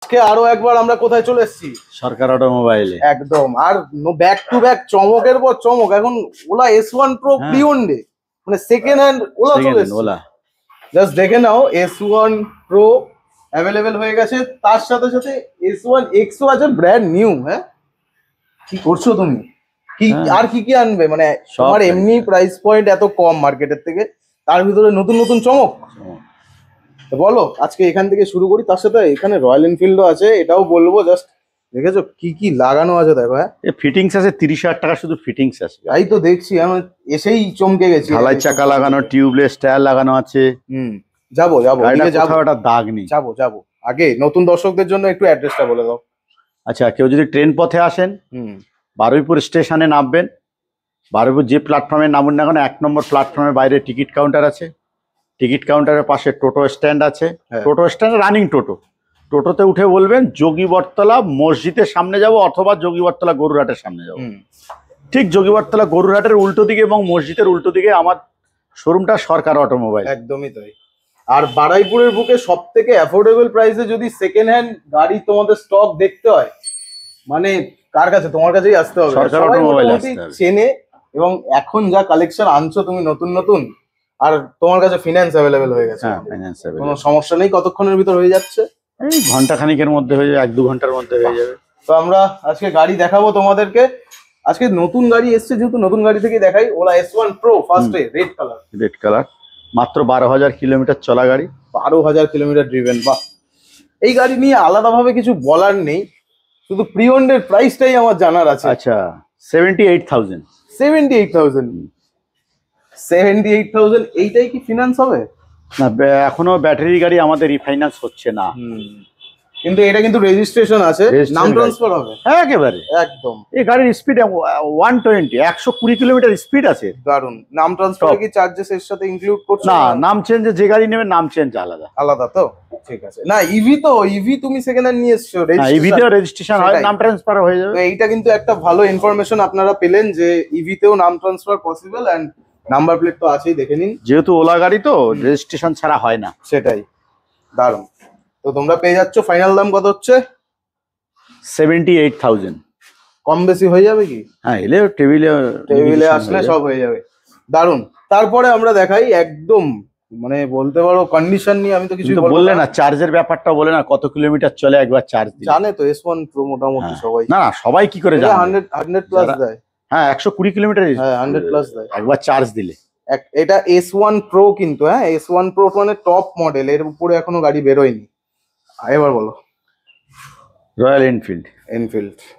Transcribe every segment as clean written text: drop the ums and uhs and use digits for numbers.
আজকে আরো একবার আমরা কোথায় চলে এসেছি? সরকার অটোমোবাইলে। একদম। আর ব্যাক টু ব্যাক চমকের পর চমক। এখন Ola S1 Pro pre owned, মানে সেকেন্ড হ্যান্ড ওলা চলে এসেছে। ওলা জাস্ট দেখে নাও, S1 Pro অ্যাভেলেবেল হয়ে গেছে, তার সাথে সাথে S1 X ও আছে ব্র্যান্ড নিউ। হ্যাঁ, কি করছো তুমি? কি আর কি কি আনবে? মানে তোমার এমনি প্রাইস পয়েন্ট এত কম মার্কেটের থেকে, তার ভিতরে নতুন নতুন চমক। বলো, আজকে এখান থেকে শুরু করি। তার সাথে এখানে রয়্যাল এনফিল্ডও আছে, এটাও বলবো। জাস্ট দেখেছো কি কি লাগানো আছে, দেখো। হ্যাঁ, ফিটিংস আছে 30,000 টাকা শুধু ফিটিংস আছে। তাই তো দেখছি, আমি এসেই চমকে গেছি। ঢালাই চাকা লাগানো, টিউবলেস টায়ার লাগানো আছে। যাবো একটা দাগ নেই। যাবো আগে নতুন দর্শকদের জন্য একটু অ্যাড্রেসটা বলে দাও। আচ্ছা, কেউ যদি ট্রেন পথে আসেন, বারুইপুর স্টেশনে নামবেন। বারুইপুর যে প্ল্যাটফর্মে নামুন না কেন, 1 নম্বর প্ল্যাটফর্মের বাইরে টিকিট কাউন্টার আছে। টিকিট কাউন্টারের পাশে টোটো স্ট্যান্ড আছে। টোটো স্ট্যান্ড রানিং টোটোতে উঠে বলবেন যোগী বটতলা মসজিদের সামনে যাব, অথবা যোগী বটতলা গরুরহাটের সামনে যাব। ঠিক যোগী বটতলা গরুরহাটের উল্টো দিকে এবং মসজিদের উল্টো দিকে আমার শোরুমটা সরকার অটোমোবাইল। একদমই তাই। আর বারুইপুরের বুকে সব থেকে অ্যাফোর্ডেবল প্রাইসে যদি সেকেন্ড হ্যান্ড গাড়ি তোমাদের স্টক দেখতে হয়, মানে কার কাছে? তোমার কাছেই আসতে হবে। সরকার অটোমোবাইল চেনে, এবং এখন যা কালেকশন আনছো তুমি নতুন, আর তোমার কাছে ফিনান্স অ্যাভেলেবেল হয়ে গেছে। কোনো সমস্যা নেই। কতক্ষণের ভিতর হয়ে যাচ্ছে? এই ঘন্টা খানিকের মধ্যে হয়ে যাবে, 1-2 ঘন্টার মধ্যে হয়ে যাবে। তো আমরা আজকে গাড়ি দেখাবো তোমাদেরকে। আজকে নতুন গাড়ি এসছে, যেহেতু নতুন গাড়ি থেকে দেখাই। ওলা S1 Pro ফার্স্টে রেড কালার, মাত্র 12,000 কিলোমিটার চলা গাড়ি, 12,000 কিলোমিটার ড্রিভেন। বাহ, এই গাড়ি নিয়ে আলাদাভাবে কিছু বলার নেই, শুধু প্রি ওন্ডের প্রাইসটাই আমার জানার আছে। আচ্ছা, 78,000। 78,000 এইটাই কি ফিনান্স হবে? না, এখনো ব্যাটারি গাড়ি আমাদের রিফাইন্যান্স হচ্ছে না। কিন্তু এটা কিন্তু রেজিস্ট্রেশন আছে, নাম ট্রান্সফার হবে একেবারে একদম। এই গাড়ির স্পিড 120 কিলোমিটার স্পিড আছে। দারুন। নাম ট্রান্সফার কি চার্জেস এর সাথে ইনক্লুড করছো? না, নাম চেঞ্জে যে গাড়ি নেবে নাম চেঞ্জ আলাদা তো ঠিক আছে। না, ইভি তুমি সেকেন্ড হ্যান্ড নিয়ে এসছো, ইভিতেও রেজিস্ট্রেশন হয়, নাম ট্রান্সফার হয়ে যাবে। তো এইটা কিন্তু একটা ভালো ইনফরমেশন আপনারা পেলেন যে ইভিতেও নাম transfer possible, and number plate তো আছেই, দেখে নিন। যেহেতু ওলা গাড়ি তো রেজিস্ট্রেশন ছাড়া হয় না। সেটাই, দারুন। তো তোমরা পেয়ে যাচ্ছ। ফাইনাল দাম কত হচ্ছে? 78,000। কম বেশি হয়ে যাবে কি? হ্যাঁ, এলে টেবিলে আসলে সব হয়ে যাবে। দারুন। তারপরে আমরা দেখাই একদম, মানে বলতে পারো কন্ডিশন নিয়ে আমি তো কিছু বললে না। চার্জের ব্যাপারটা বলে না, কত কিলোমিটার চলে একবার চার্জ দিলে। জানে তো S1 Pro মোটামুটি সবাই। না, সবাই কি করে জানে? 100 প্লাস দেয়। হ্যাঁ, 120 কিলোমিটার। হ্যাঁ, 100 প্লাস দেয় একবার চার্জ দিলে। এটা S1 Pro কিন্তু, হ্যাঁ, S1 Pro মানে টপ মডেল, এর উপরে এখনো গাড়ি বেরোয়নি। এবার বলো। Royal Enfield.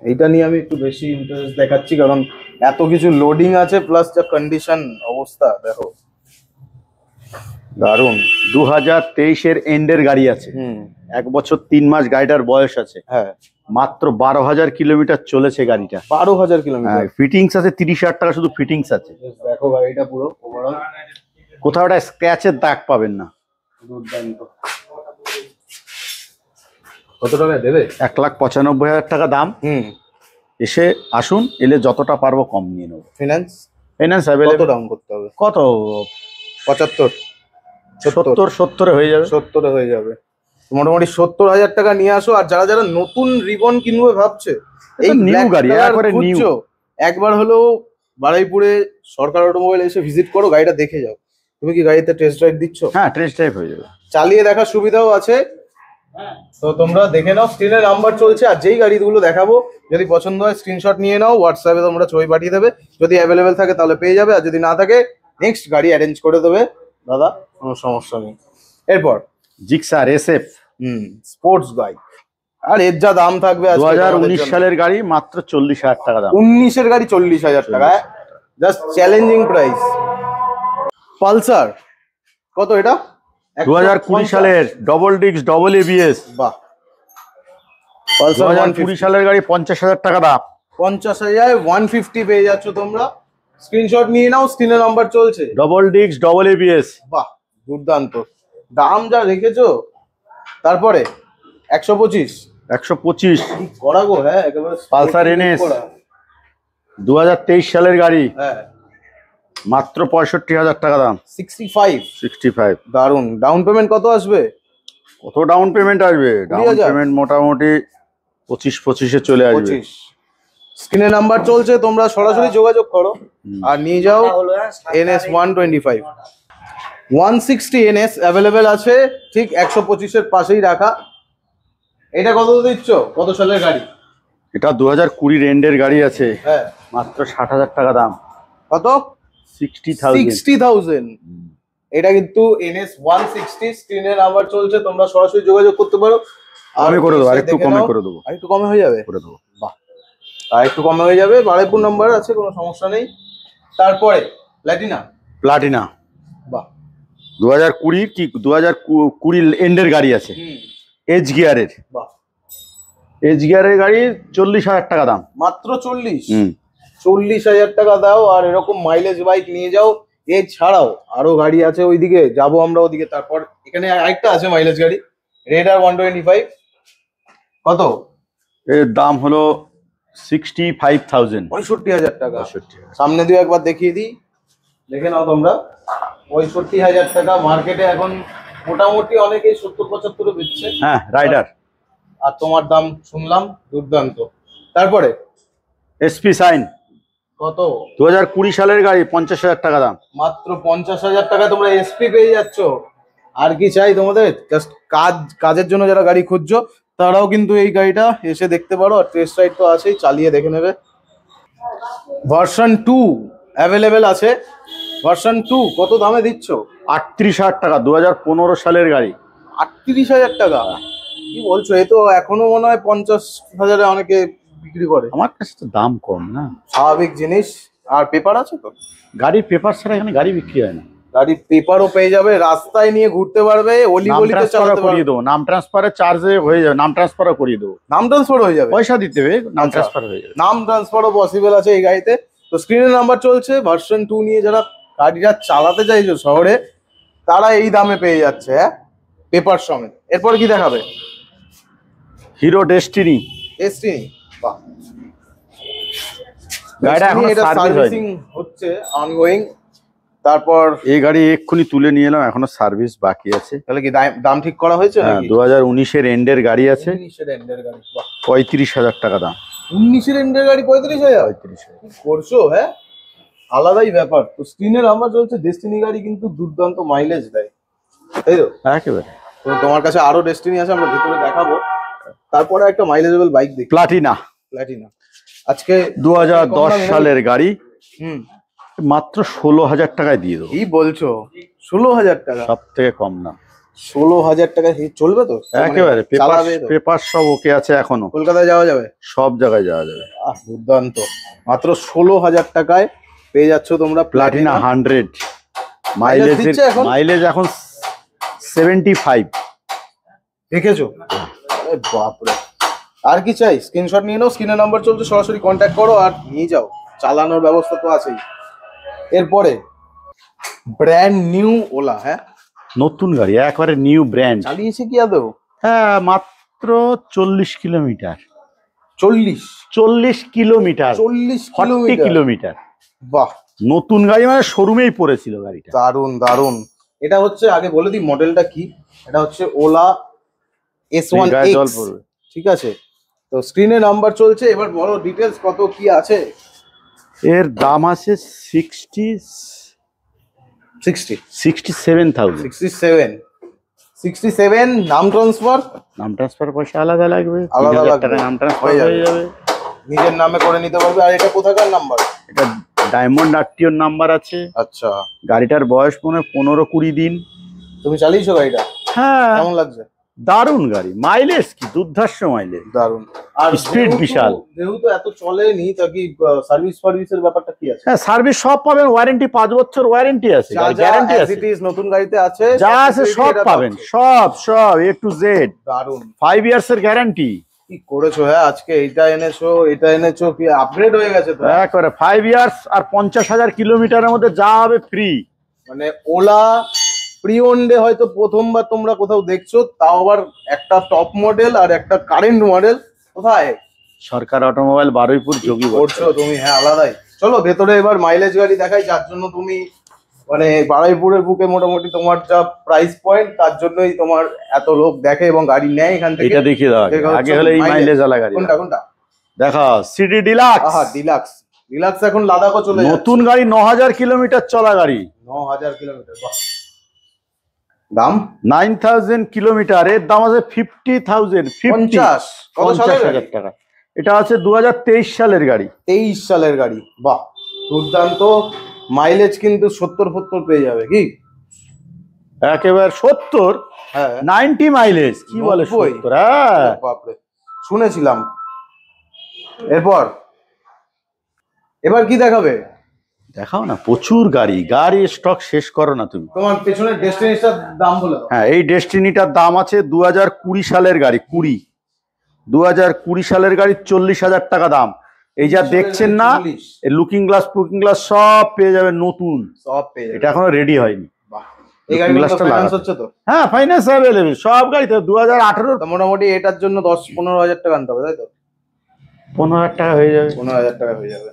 এইটা নিয়ে আমি একটু বেশি ইন্টারেস্ট দেখাচ্ছি, কারণ এত কিছু লোডিং আছে, প্লাস যা কন্ডিশন অবস্থা দেখো, দারুন। 2023-এর এন্ডের গাড়ি আছে। 1 বছর 3 মাস গাড়িটার বয়স আছে। হ্যাঁ, মাত্র 12,000 কিলোমিটার চলেছে গাড়িটা। 12,000 কিলোমিটার। ফিটিংস আছে 30,000 টাকা শুধু ফিটিংস আছে। দেখো গাড়িটা পুরো ওভারঅল, কোথাও একটা স্ক্র্যাচের দাগ পাবেন না। দুর্দান্ত। কত টাকা দেবে? 1,95,000 টাকা দাম। এসে আসুন, এলে যতটা পারবো কম নিয়ে নেবো। Finance available. কত ডাউন করতে হবে? কত? 75, 70 হয়ে যাবে। 70 হয়ে যাবে। মোটামুটি 70,000 টাকা নিয়ে আসো। আর যারা যারা নতুন রিবন কিনবে ভাবছে, এই নিউ গাড়ি খুঁজছো, একবার হলেও বারুইপুরে সরকার অটোমোবাইল এসে ভিজিট করো, গাড়িটা দেখে যাও। তুমি কি গাড়িতে টেস্ট ড্রাইভ দিচ্ছ? হ্যাঁ, টেস্ট ড্রাইভ হয়ে যাবে। চালিয়ে দেখার সুবিধাও আছে। তো তোমরা দেখে নাও, স্ক্রিনে নাম্বার চলছে। আর যেই গাড়িগুলো দেখাবো, যদি পছন্দ হয় স্ক্রিনশট নিয়ে নাও, হোয়াটসঅ্যাপে তোমরা ছবি পাঠিয়ে দেবে। যদি অ্যাভেলেবেল থাকে তাহলে পেয়ে যাবে, আর যদি না থাকে নেক্সট গাড়ি অ্যারেঞ্জ করে দেবে দাদা, কোনো সমস্যা নেই। এরপর জিক্সার SF স্পোর্টস বাইক, আর এর যা দাম থাকবে। 2019 সালের গাড়ি, মাত্র 40,000 টাকা দাম। 19-এর গাড়ি 40,000 টাকা, জাস্ট চ্যালেঞ্জিং প্রাইস। পালসার কত এটা? 2020 সালের ডবল ডিস্ক ডবল ABS। বাহ, পালসার 2020 সালের গাড়ি, 50,000 টাকা দাম। 50,000 150 পেয়ে যাচ্ছ তোমরা। স্ক্রিনশট নিয়ে নাও, স্ক্রিনে নাম্বার চলছে। Double disc double ABS। বাহ, দুর্দান্ত দাম যা রেখেছো। তারপরে 125 কি করা গো। হ্যাঁ, একেবারে পালসার NS 2023 সালের গাড়ি। হ্যাঁ, মাত্র 65,000 টাকা দাম। 65। দারুন। ডাউন পেমেন্ট কত আসবে? কত ডাউন পেমেন্ট আসবে? ডাউন 20,000? পেমেন্ট মোটামুটি 25-25-এ চলে আসবে। 25। স্ক্রিনে নাম্বার চলছে, তোমরা সরাসরি যোগাযোগ করো আর নিয়ে যাও NS 125। 160 NS অ্যাভেলেবেল আছে, ঠিক 125-এর পাশেই রাখা। এটা কত দিচ্ছ? কত সালের গাড়ি? এটা 2020 এন্ডের গাড়ি আছে, হ্যাঁ। মাত্র 60,000 টাকা দাম। কত? 60,000। 60,000। এটা কিন্তু NS 160, স্ক্রিনে নাম্বার চলছে, তোমরা সরাসরি যোগাযোগ করতে পারো। আমি করে দেবো, আরেকটু কমে করে দেবো। আরেকটু কমে হয়ে যাবে? করে দেবো। বাহ, আর একটু কমে হয়ে যাবে। বারাইপুর নাম্বার আছে, কোনো সমস্যা নেই। তারপরে প্ল্যাটিনা। প্লাটিনা বাহ, 2020 কি 2020 এন্ডের গাড়ি আছে, এজ গিয়ারের। বাহ, এজ গিয়ারের গাড়ি 40,000 টাকা দাম। মাত্র 40? 40,000 টাকা দাও আর এরকম মাইলেজ বাইক নিয়ে যাও। এছাড়াও আরো গাড়ি আছে, ওইদিকে যাবো আমরা ওদিকে। তারপর এখানে আরেকটা আছে মাইলেজ গাড়ি, রেডার 125। কত? এর দাম হলো 65,000। 65,000 টাকা। সামনে দিয়ে একবার দেখিয়ে দিই, দেখে নাও তোমরা। 65,000 টাকা মার্কেটে এখন মোটামুটি অনেকেই 70-75 বেচছে। হ্যাঁ, রাইডার। আর তোমার দাম শুনলাম দুর্দান্ত। তারপরে এসপি সাইন, কত? 2020 সালের গাড়ি, 50,000 টাকা দাম। মাত্র 50,000 টাকা তোমরা এসপি পেয়ে যাচ্ছ। আর কি চাই তোমাদের? জাস্ট কাজের জন্য যারা গাড়ি খুঁজছো তারাও কিন্তু এই গাড়িটা এসে দেখতে পারো। আর টেস্ট রাইড তো আছেই, চালিয়ে দেখে নেবে। ভার্সন 2 অ্যাভেলেবেল আছে। ভার্সন 2 কত দামে দিচ্ছ? 38,000 টাকা, 2015 সালের গাড়ি। 38,000 টাকা? কি বলছো? এ তো এখনো মনে হয় 50,000-এ অনেকে বিক্রি করে। আমার কাছে তো দাম কম না, স্বাভাবিক জিনিস। আর পেপার আছে তো? গাড়ির পেপার ছাড়া এখানে গাড়ি বিক্রি হয় না। গাড়ির পেপারও পেয়ে যাবে, রাস্তায় নিয়ে ঘুরতে পারবে, অলি গলিতে চালাতে পারবে। করিয়ে দেবো, নাম ট্রান্সফারের চার্জে হয়ে যাবে, নাম ট্রান্সফারও করিয়ে দেবো। নাম ট্রান্সফার হয়ে যাবে? পয়সা দিতে হবে, নাম ট্রান্সফার হয়ে যাবে। নাম ট্রান্সফারও পসিবল আছে এই গাড়িতে। তো স্ক্রিনে নাম্বার চলছে। ভার্সন 2 নিয়ে যারা গাড়িটা চালাতে চাইছো শহরে, তারা এই দামে পেয়ে যাচ্ছে, হ্যাঁ, পেপার সমেত। এরপর কি দেখাবে? Hero destiny. ডেস্টিনি, বাহ। গাড়িটা এখন সার্ভিসিং হচ্ছে অনগোয়িং। তারপর এই গাড়ি এক্ষুনি তুলে নিয়ে এলাম, এখনো সার্ভিস বাকি আছে। তাহলে কি দাম ঠিক করা হয়েছে নাকি? 2019 এন্ডের গাড়ি আছে, 19 এন্ডের গাড়ি। বাহ, 35,000 টাকা দাম। 19 এন্ডের গাড়ি 35,000? কি করছো? হ্যাঁ, আলাদাই ব্যাপার। তো স্ক্রিনে নাম্বার চলছে, ডেস্টিনি গাড়ি কিন্তু দুর্দান্ত মাইলেজ দেয়, তাই তো? একেবারে। তো তোমার কাছে আরো ডেস্টিনি আছে, আমরা ভেতরে দেখাবো। তারপরে একটা মাইলেজেবল বাইক দেখি, প্লাটিনা। প্ল্যাটিনা আজকে 2010 সালের গাড়ি, হুম, মাত্র 16,000 টাকায় দিয়ে দেবো। কি বলছো? 16,000 টাকা? সব থেকে কম না। 16,000 টাকা চলবে তো? একেবারে চালাবে তো? পেপার সব ওকে আছে এখনো। কলকাতায় যাওয়া যাবে? সব জায়গায় যাওয়া যাবে। দুর্দান্ত। মাত্র 16,000 টাকায় পেয়ে যাচ্ছ তোমরা প্লাটিনা 100। মাইলেজ এখন 75। দেখেছো? বাপরে, আর কি চাই? স্ক্রিনশট নিয়ে নাও, স্ক্রিনে নাম্বার চলছে, সরাসরি কন্ট্যাক্ট করো আর নিয়ে যাও। চালানোর ব্যবস্থা তো আছেই। এরপরে ব্র্যান্ড নিউ ওলা, হ্যাঁ, নতুন গাড়ি, একবারে নিউ ব্র্যান্ড। চালিয়েছে কি আদৌ? হ্যাঁ, মাত্র 40 কিলোমিটার। 40 কিলোমিটার। 40 কিলোমিটার। বাহ, নতুন গাড়ি, মানে শোরুমেই পড়েছিল গাড়িটা। দারুন দারুন। এটা হচ্ছে, আগে বলে দিই মডেলটা কি। এটা হচ্ছে ওলা S1X, ঠিক আছে? তো স্ক্রিনে নাম্বার চলছে। এবার বলো ডিটেলস, কত কি আছে? এর দাম আছে 67,000। 67। নাম ট্রান্সফার? নাম ট্রান্সফার পয়সা আলাদা লাগবে, আলাদা 3,000 লাগবে। টাকা নাম ট্রান্সফার হয়ে যাবে। নিজের নামে করে নিতে পারবে। আর এটা কোথাকার নাম্বার? এটা ডায়মন্ড আরটিওর নাম্বার আছে। আচ্ছা, গাড়িটার বয়স মনে হয় 15-20 দিন। তুমি চালিয়েছো গাড়িটা? হ্যাঁ। কেমন লাগছে? দারুণ গাড়ি, মাইলেজ কি দুর্ধর্ষ মাইলেজ, দারুণ। আর স্পিড বিশাল। যেহেতু এত চলেনি, তা কি সার্ভিসের ব্যাপারটা কি আছে? হ্যাঁ, সার্ভিস সব পাবেন, ওয়ারেন্টি 5 বছর ওয়ারেন্টি আছে, গ্যারান্টি আছে। নতুন গাড়িতে আছে, যা আছে সব পাবেন, সব A to Z। দারুণ। 5 ইয়ার্স এর গ্যারান্টি। কি করেছো? হ্যাঁ, আজকে এটা এনেছো, কি আপগ্রেড হয়ে গেছে তো? একবারে 5 ইয়ার্স আর 50,000 কিলোমিটারের মধ্যে যা হবে ফ্রি। মানে ওলা প্রি ওন্ডে হয়তো প্রথমবার তোমরা কোথাও দেখছো, তাও আবার একটা টপ মডেল আর একটা কারেন্ট মডেল। কোথায়? সরকার অটোমোবাইল, বারুইপুর, যোগী করছো তুমি? হ্যাঁ, আলাদাই। চলো ভেতরে এবার মাইলেজ গাড়ি দেখাই, যার জন্য তুমি মানে বারুইপুরের বুকে মোটামুটি তোমার যা প্রাইস পয়েন্ট, তার জন্যই তোমার এত লোক দেখে এবং গাড়ি নেয় এখান থেকে। এটা দেখিয়ে দাও আগে। দেখা হচ্ছে আগে হলে এই মাইলেজ আলা গাড়ি। কোনটা কোনটা? দেখা সিডি ডিলাক্স। আহা, ডিলাক্স। ডিলাক্স এখন লাদাখও চলে যাচ্ছে। নতুন গাড়ি, 9000 কিলোমিটার চলা গাড়ি। 9000 কিলোমিটার। বাহ। দাম 9000 কিলোমিটার, এর দাম আছে 50,000। 50 কত সালের গাড়ি? 50,000 টাকা। এটা আছে 2023 সালের গাড়ি। 23 সালের গাড়ি। বাহ, দুর্দান্ত। মাইলেজ কিন্তু 70 পেয়ে যাবে কি? একেবারে 70। হ্যাঁ, 90 মাইলেজ। কি বলে 90? 70? হ্যাঁ, বাপরে, শুনেছিলাম। এবার কি দেখাবে? দেখাও না, প্রচুর গাড়ি। গাড়ি স্টক শেষ করো না তুমি। তোমার পেছনের ডেস্টিনেশন দাম বলে দাও। হ্যাঁ, এই ডেস্টিনিটার দাম আছে 2020 সালের গাড়ি। 2020 সালের গাড়ি 40,000 টাকা দাম। এই যা দেখছেন না, এই লুকিং গ্লাস ফুকিং গ্লাস সব পেয়ে যাবে নতুন। সব পেয়ে যাবে। এটা এখনো রেডি হয়নি। বাহ, এই গাড়িগুলো ফাইন্যান্স হচ্ছে তো? হ্যাঁ, ফাইন্যান্স অ্যাভেলেবেল সব গাড়িতে। 2018 মোটামুটি এটার জন্য 10-15 হাজার টাকা আনতে হবে, তাই তো? 15,000 টাকা হয়ে যাবে। 15,000 টাকা হয়ে যাবে।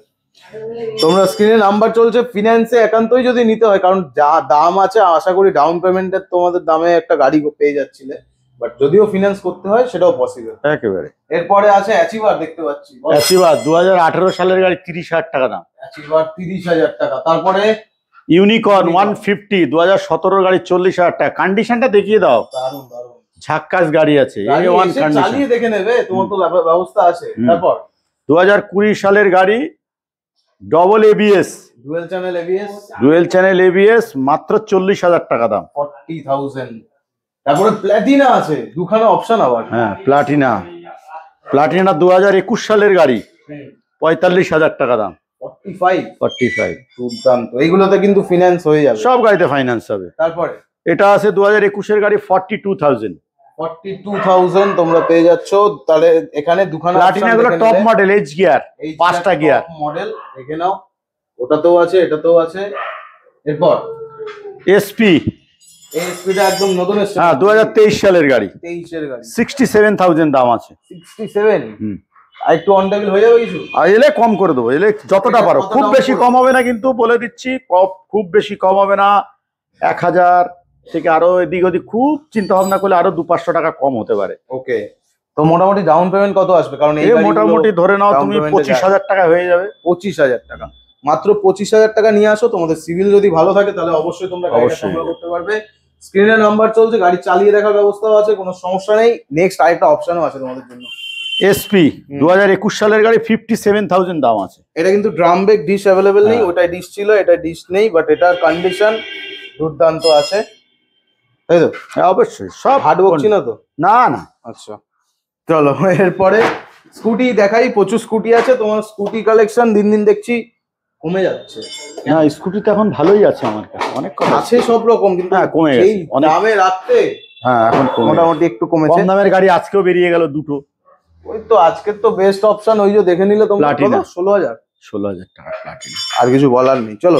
তোমরা স্ক্রিনে নাম্বার চলছে, ফিনান্সে একান্তই যদি নিতে হয়, কারণ যা দাম আছে আশা করি ডাউন পেমেন্টের তোমাদের দামে একটা গাড়ি পেয়ে যাচ্ছিলে, বাট যদিও ফিনান্স করতে হয় সেটাও পসিবল একেবারে। এরপরে আছে অ্যাচিভার, দেখতে পাচ্ছি। অ্যাচিভার 2018 সালের গাড়ি, 30,000 টাকা দাম। অ্যাচিভার 30,000 টাকা। তারপরে ইউনিকর্ন 150 2017 গাড়ি, 40,000 টাকা। কন্ডিশনটা দেখিয়ে দাও। দারুণ দারুণ ঝাক্কাস গাড়ি আছে। গাড়ি A1 এসে কন্ডিশন। চালিয়ে দেখে নেবে, তোমার তো ব্যবস্থা আছে। তারপর 2020 সালের গাড়ি, double ABS, dual channel ABS, মাত্র 40,000 টাকা দাম। 40,000। তারপরে প্ল্যাটিনা আছে, দুখানা অপশন আবার। হ্যাঁ, প্লাটিনা 2021 সালের গাড়ি, 45,000 টাকা দাম। 45। দুর্দান্ত। এইগুলোতে কিন্তু ফিনান্স হয়ে যাবে, সব গাড়িতে ফাইন্যান্স হবে। তারপরে এটা আছে 2021 গাড়ি, 42,000। 42,000 তোমরা পেয়ে যাচ্ছ। তাহলে এখানে দুখানা প্লাটিনা গুলো টপ মডেল, এইচ গিয়ার, 5টা গিয়ার মডেল দেখে নাও। ওটাতেও আছে, এটাতেও আছে। এরপর এসপি, এই এসপিটা একদম নতুন এসেছে। হ্যাঁ, 2023 সালের গাড়ি, 23 এর গাড়ি। 67,000 দাম আছে। 67। আর একটু অন টেবিল হয়ে যাবে কিছু? আর এলে কম করে দেবো, এলে যতটা পারো। খুব বেশি কম হবে না কিন্তু, বলে দিচ্ছি। খুব বেশি কম হবে না। 1,000 থেকে আরো এদিক ওদিক, খুব চিন্তা ভাবনা করলে আরো 200-500 টাকা কম হতে পারে। ওকে, তো মোটামুটি ডাউন পেমেন্ট কত আসবে? কারণ এই মোটামুটি ধরে নাও তুমি 25,000 টাকা হয়ে যাবে। 25,000 টাকা। মাত্র 25,000 টাকা নিয়ে আসো। তোমাদের সিভিল যদি ভালো থাকে তাহলে অবশ্যই তোমরা গাড়িটা সংগ্রহ করতে পারবে। স্ক্রিনে নাম্বার চলছে, গাড়ি চালিয়ে দেখার ব্যবস্থাও আছে, কোনো সমস্যা নেই। নেক্সট আরেকটা অপশনও আছে তোমাদের জন্য। এসপি 2021 সালের গাড়ি, 57,000 দাম আছে। এটা কিন্তু ড্রাম ব্রেক ডিশ অ্যাভেলেবেল নেই। ওটাই ডিশ ছিল, এটা ডিশ নেই, বাট এটার কন্ডিশন দুর্দান্ত আছে, তাই তো? হ্যাঁ, অবশ্যই। সব হার্ড বকছি না তো? না না। আচ্ছা, চলো এরপরে স্কুটি দেখাই। প্রচুর স্কুটি আছে। তোমার স্কুটি কালেকশন দিন দিন দেখছি কমে যাচ্ছে। না, স্কুটিতে এখন ভালোই আছে আমার কাছে, অনেক কম আছে সব রকম, কিন্তু হ্যাঁ, কমে গেছে অনেক দামে রাখতে। হ্যাঁ, এখন মোটামুটি একটু কমেছে। কম দামের গাড়ি আজকেও বেরিয়ে গেল দুটো। ওই তো আজকের তো বেস্ট অপশন, ওই যে দেখে নিলে তোমরা। প্লাটিনা 16,000 টাকা প্লাটিনা। আর কিছু বলার নেই। চলো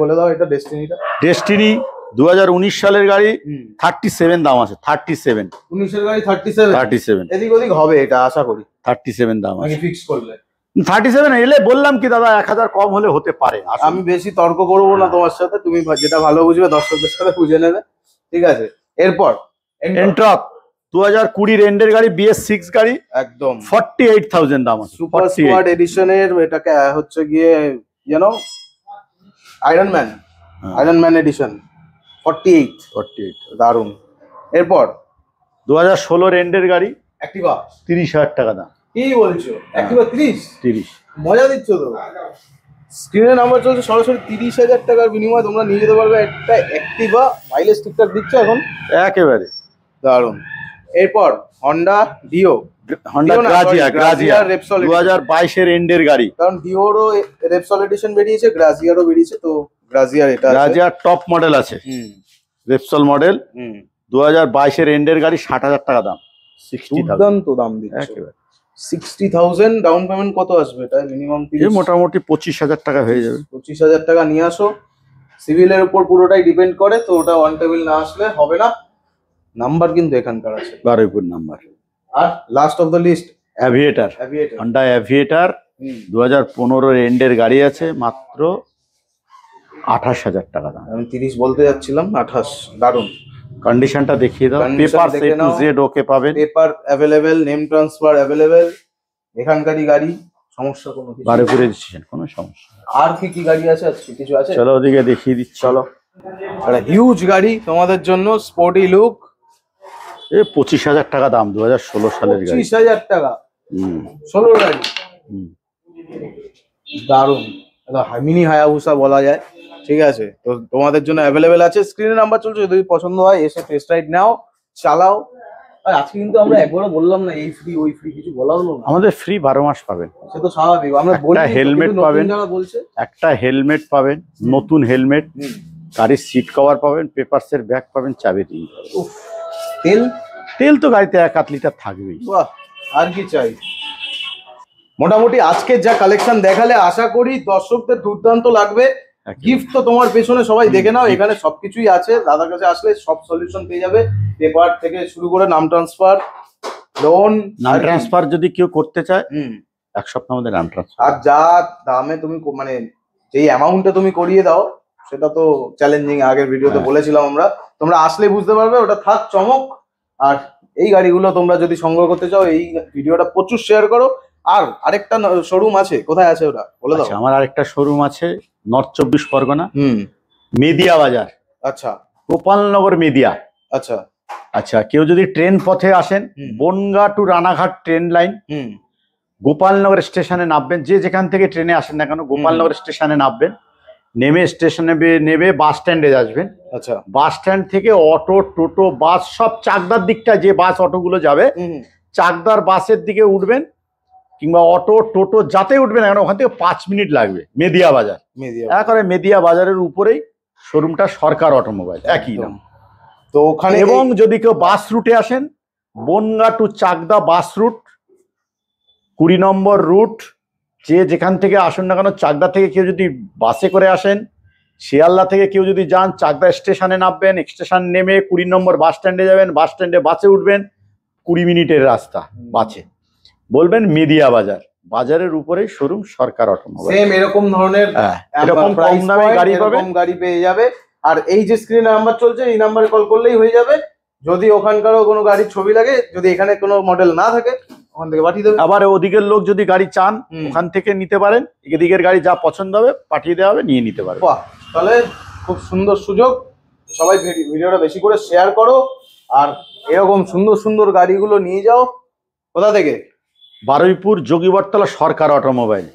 বলে দাও এটা ডেস্টিনিটা। ডেস্টিনি 2019 সালের গাড়ি, 37 দাম আছে। 37। 19 এর গাড়ি 37। এদিক ওদিক হবে এটা আশা করি। 37 দাম আছে ফিক্স করলে। 37 এলে বললাম কি দাদা, 1,000 কম হলে হতে পারে। আমি বেশি তর্ক করবো না তোমার সাথে, তুমি যেটা ভালো বুঝবে দর্শকদের সাথে বুঝে নেবে, ঠিক আছে? এরপর এন্ট্রক 2020 এন্ডের গাড়ি, BS6 গাড়ি, একদম 48,000 দাম আছে। সুপার স্পোর্ট এডিশনের। এটাকে হচ্ছে গিয়ে জানো আয়রন ম্যান এডিশন। 48। দারুন। এরপর 2016 এন্ডের গাড়ি, অ্যাক্টিভা, 30,000 টাকা দাম। কি বলছো? অ্যাক্টিভা 30? মজা দিচ্ছ তো। স্ক্রিনে নাম্বার চলছে, সরাসরি 30,000 টাকার বিনিময়ে তোমরা নিয়ে যেতে পারবে একটা অ্যাক্টিভা। মাইলেজ ঠিকঠাক দিচ্ছে এখন, একেবারে দারুন। এরপর হন্ডা ডিও, গ্রাজিয়া 2022 এর এন্ডের গাড়ি। কারণ ডিওরও রেপসল এডিশন বেরিয়েছে, গ্রাজিয়ারও বেরিয়েছে, তো গ্রাজিয়ার এটা গ্রাজিয়ার টপ মডেল আছে, রেপসল মডেল। 2022 এর এন্ডের গাড়ি, 60,000 টাকা দাম। 60,000 দুর্দান্ত দাম দিচ্ছে একেবারে। 60,000 ডাউন পেমেন্ট কত আসবে? এটা মিনিমাম মোটামুটি 25,000 টাকা হয়ে যাবে। 25,000 টাকা নিয়ে আসো। সিভিলের উপর পুরোটাই ডিপেন্ড করে, তো ওটা অন টেবিল না আসলে হবে না। নাম্বার কিন্তু এখানকার আছে, বারুইপুর নাম্বার। আর last of the list aviator, Honda aviator 2015 এর এন্ডের গাড়ি আছে, মাত্র 28,000 টাকা দাম। আমি 30 বলতে যাচ্ছিলাম, 28। দারুন। কন্ডিশনটা দেখিয়ে দাও। Condition পেপার দেখে এ টু নাও। জেড ওকে পাবেন। Paper available, name transfer available, এখানকারই গাড়ি, সমস্যা কোনো কিছু নেই। বারুইপুর রেজিস্ট্রেশন, কোনো সমস্যা নেই। আর কি কি গাড়ি আছে আজকে, কিছু আছে? চলো ওদিকে দেখিয়ে দিচ্ছি। চলো। একটা হিউজ গাড়ি তোমাদের জন্য, স্পোর্টি লুক। 25,000 টাকা দাম, 2016 সালের গাড়ি। 25,000 টাকা। 16 গাড়ি। দারুন। মিনি হায়াবুসা বলা যায়। ঠিক আছে, তো তোমাদের জন্য অ্যাভেলেবেল আছে। স্ক্রিনে নাম্বার চলছে, যদি পছন্দ হয় এসে টেস্ট রাইড নাও, চালাও। আর আজকে কিন্তু আমরা একবারও বললাম না এই ফ্রি ওই ফ্রি, কিছু বলা হলো না। আমাদের ফ্রি 12 মাস পাবেন। সে তো স্বাভাবিক, আমরা বলি। হেলমেট পাবেন, যারা বলছে একটা হেলমেট পাবেন, নতুন হেলমেট, গাড়ির সিট কভার পাবেন, পেপারসের ব্যাগ পাবেন, চাবি দিয়ে। তেল তেল তো গাড়িতে 1-8 লিটার থাকবেই। বাহ, আর কি চাই। মোটামুটি আজকে যা কালেকশন দেখালে আশা করি দর্শকদের দুর্দান্ত লাগবে। গিফট তো তোমার পেছনে সবাই দেখে নাও, এখানে সবকিছুই আছে। দাদার কাছে আসলে সব সলিউশন পেয়ে যাবে, পেপার থেকে শুরু করে নাম ট্রান্সফার, লোন। নাম ট্রান্সফার যদি কেউ করতে চায়, 1 সপ্তাহের মধ্যে নাম ট্রান্সফার। আর যা দামে তুমি মানে যেই অ্যামাউন্টে তুমি করিয়ে দাও, সেটা তো চ্যালেঞ্জিং। আগের ভিডিওতে বলেছিলাম আমরা, তোমরা আসলে বুঝতে পারবে, ওটা থাক চমক। আর এই গাড়িগুলো তোমরা যদি সংগ্রহ করতে চাও, এই ভিডিওটা প্রচুর শেয়ার করো। আর আরেকটা শোরুম আছে, কোথায় আছে ওটা বলে দাও। আমার আরেকটা শোরুম আছে নর্থ 24 পরগনা, মেদিয়া বাজার। আচ্ছা, গোপালনগর মেদিয়া। আচ্ছা আচ্ছা, কেউ যদি ট্রেন পথে আসেন, Bongaon to Ranaghat train line, Gopalnagar স্টেশনে নামবেন। যে যেখান থেকে ট্রেনে আসেন না কেন, গোপালনগর স্টেশনে নামবেন, নেমে স্টেশনে নেমে বাস স্ট্যান্ডে আসবেন। আচ্ছা, বাস স্ট্যান্ড থেকে অটো, টোটো, বাস সব চাকদার দিকটা যে বাস অটোগুলো যাবে, চাকদার বাসের দিকে উঠবেন, কিংবা অটো টোটো যাতে উঠবেন না কেন, ওখান থেকে 5 মিনিট লাগবে। মেদিয়া বাজার, একেবারে মেদিয়া বাজারের উপরেই শোরুমটা, সরকার অটোমোবাইল, একই নাম। তো ওখানে, এবং যদি কেউ বাস রুটে আসেন, Bongaon to Chakdaha bus route, 20 নম্বর রুট। যে যেখান থেকে আসুন না কেন, চাকদা থেকে কেউ যদি বাসে করে আসেন, শিয়ালদা থেকে কেউ যদি যান, চাকদা স্টেশনে নামবেন, স্টেশন নেমে 20 নম্বর বাস স্ট্যান্ডে যাবেন, বাস স্ট্যান্ডে বাসে উঠবেন, 20 মিনিটের রাস্তা বাসে। বলবেন মেদিয়া বাজার, বাজারের উপরেই শোরুম সরকার অটোমোবাইল। সেম এরকম ধরনের এরকম কম দামে গাড়ি পাবেন, গাড়ি পেয়ে যাবে। আর এই যে স্ক্রিনে নাম্বার চলছে, এই নাম্বারে কল করলেই হয়ে যাবে। যদি ওখানকারও কোনো গাড়ির ছবি লাগে, যদি এখানে কোনো মডেল না থাকে, ওখান থেকে পাঠিয়ে দেবে। আবার ওদিকের লোক যদি গাড়ি চান, ওখান থেকে নিতে পারেন। এদিকের গাড়ি যা পছন্দ হবে পাঠিয়ে দেওয়া হবে, নিয়ে নিতে পারবে। বাহ, তাহলে খুব সুন্দর সুযোগ। সবাই ভিডিওটা বেশি করে শেয়ার করো, আর এরকম সুন্দর সুন্দর গাড়িগুলো নিয়ে যাও। কোথা থেকে? বারুইপুর যোগীবরতলা সরকার অটোমোবাইল।